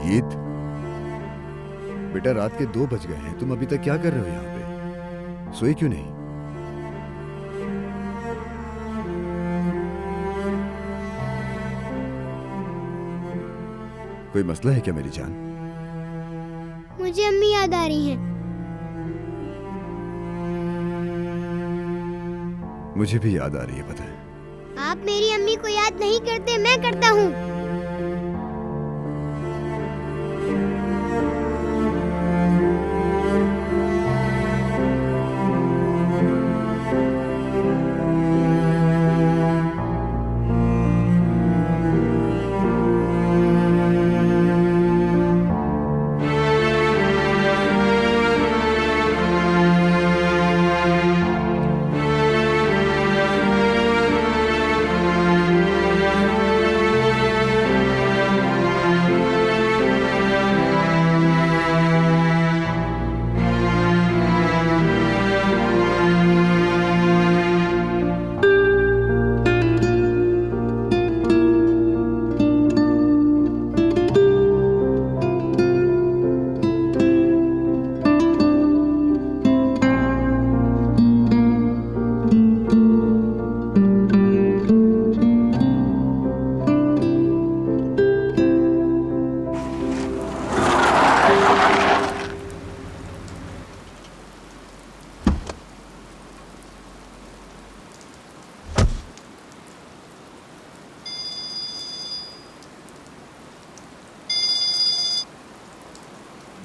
गीत, बेटा रात के 2 बज गए हैं, तुम अभी तक क्या कर रहे हो यहाँ पे? सोए क्यों नहीं? कोई मसला है क्या मेरी जान? मुझे अम्मी याद आ रही हैं। मुझे भी याद आ रही है, पता है। आप मेरी अम्मी को याद नहीं करते, मैं करता हूँ।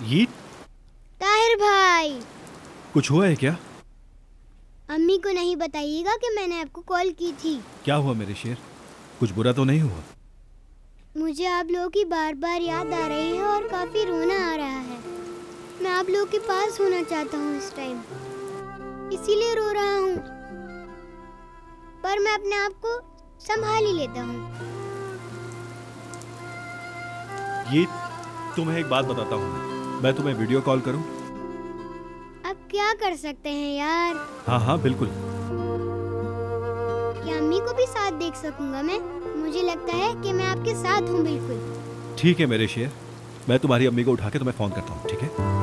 ये ताहिर भाई, कुछ हुआ है क्या? अम्मी को नहीं बताइएगा कि मैंने आपको कॉल की थी। क्या हुआ मेरे शेर? कुछ बुरा तो नहीं हुआ? मुझे आप लोगों की बार बार याद आ रही है और काफी रोना आ रहा है। मैं आप लोगों के पास होना चाहता हूँ इस टाइम, इसीलिए रो रहा हूँ। पर मैं अपने आप को संभाल ही लेता हूँ। ये तुम्हें एक बात बताता हूँ, मैं तुम्हें वीडियो कॉल करूँ? अब क्या कर सकते हैं यार? हाँ हाँ बिल्कुल। क्या अम्मी को भी साथ देख सकूंगा मैं? मुझे लगता है कि मैं आपके साथ हूँ बिल्कुल। ठीक है मेरे शेर, मैं तुम्हारी अम्मी को उठा के तुम्हें फोन करता हूँ, ठीक है?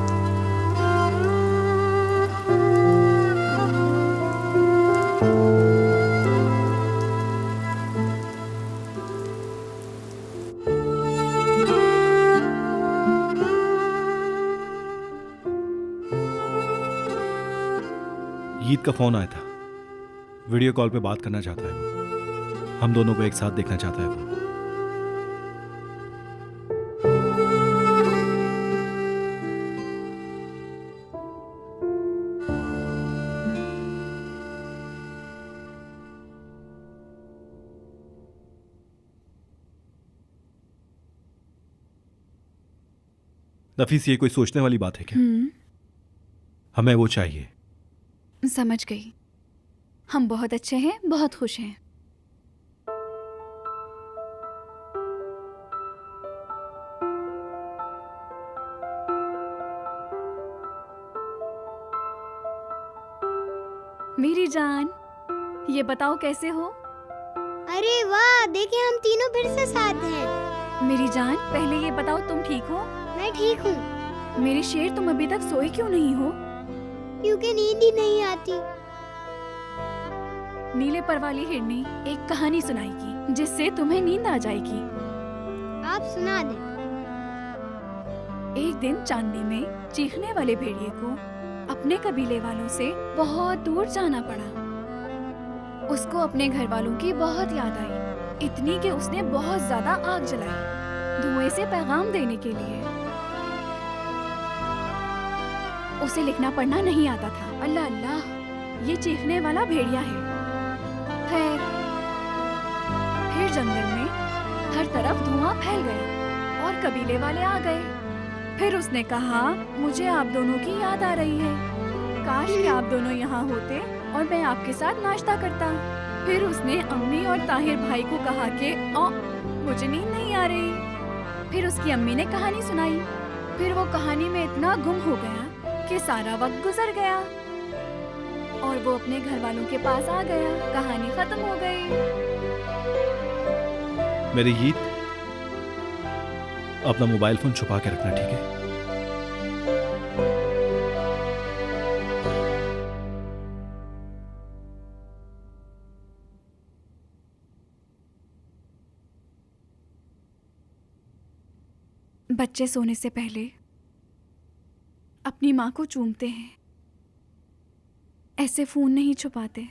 ईद का फोन आया था, वीडियो कॉल पे बात करना चाहता है वो। हम दोनों को एक साथ देखना चाहता है वो। नफीस, ये कोई सोचने वाली बात है क्या? हमें वो चाहिए। समझ गई। हम बहुत अच्छे हैं, बहुत खुश हैं। मेरी जान, ये बताओ कैसे हो? अरे वाह, देखिए हम तीनों फिर से साथ हैं। मेरी जान, पहले ये बताओ तुम ठीक हो? मैं ठीक हूँ। मेरे शेर, तुम अभी तक सोए क्यों नहीं हो? क्योंकि नींद ही नहीं आती। नीले पर वाली हिरनी एक कहानी सुनाएगी जिससे तुम्हें नींद आ जाएगी। आप सुना दें। एक दिन चांदनी में चीखने वाले भेड़िए को अपने कबीले वालों से बहुत दूर जाना पड़ा। उसको अपने घर वालों की बहुत याद आई, इतनी कि उसने बहुत ज्यादा आग जलाई धुएं से पैगाम देने के लिए। उसे लिखना पढ़ना नहीं आता था। अल्लाह अल्लाह, ये चीखने वाला भेड़िया है। खैर, फिर जंगल में हर तरफ धुआं फैल गया और कबीले वाले आ गए। फिर उसने कहा, मुझे आप दोनों की याद आ रही है, काश कि आप दोनों यहाँ होते और मैं आपके साथ नाश्ता करता। फिर उसने अम्मी और ताहिर भाई को कहा कि मुझे नींद नहीं आ रही। फिर उसकी अम्मी ने कहानी सुनाई। फिर वो कहानी में इतना गुम हो गया कि सारा वक्त गुजर गया और वो अपने घर वालों के पास आ गया। कहानी खत्म हो गई। मेरी ईद, अपना मोबाइल फोन छुपा के रखना, ठीक है? बच्चे सोने से पहले अपनी माँ को चूमते हैं, ऐसे फोन नहीं छुपाते।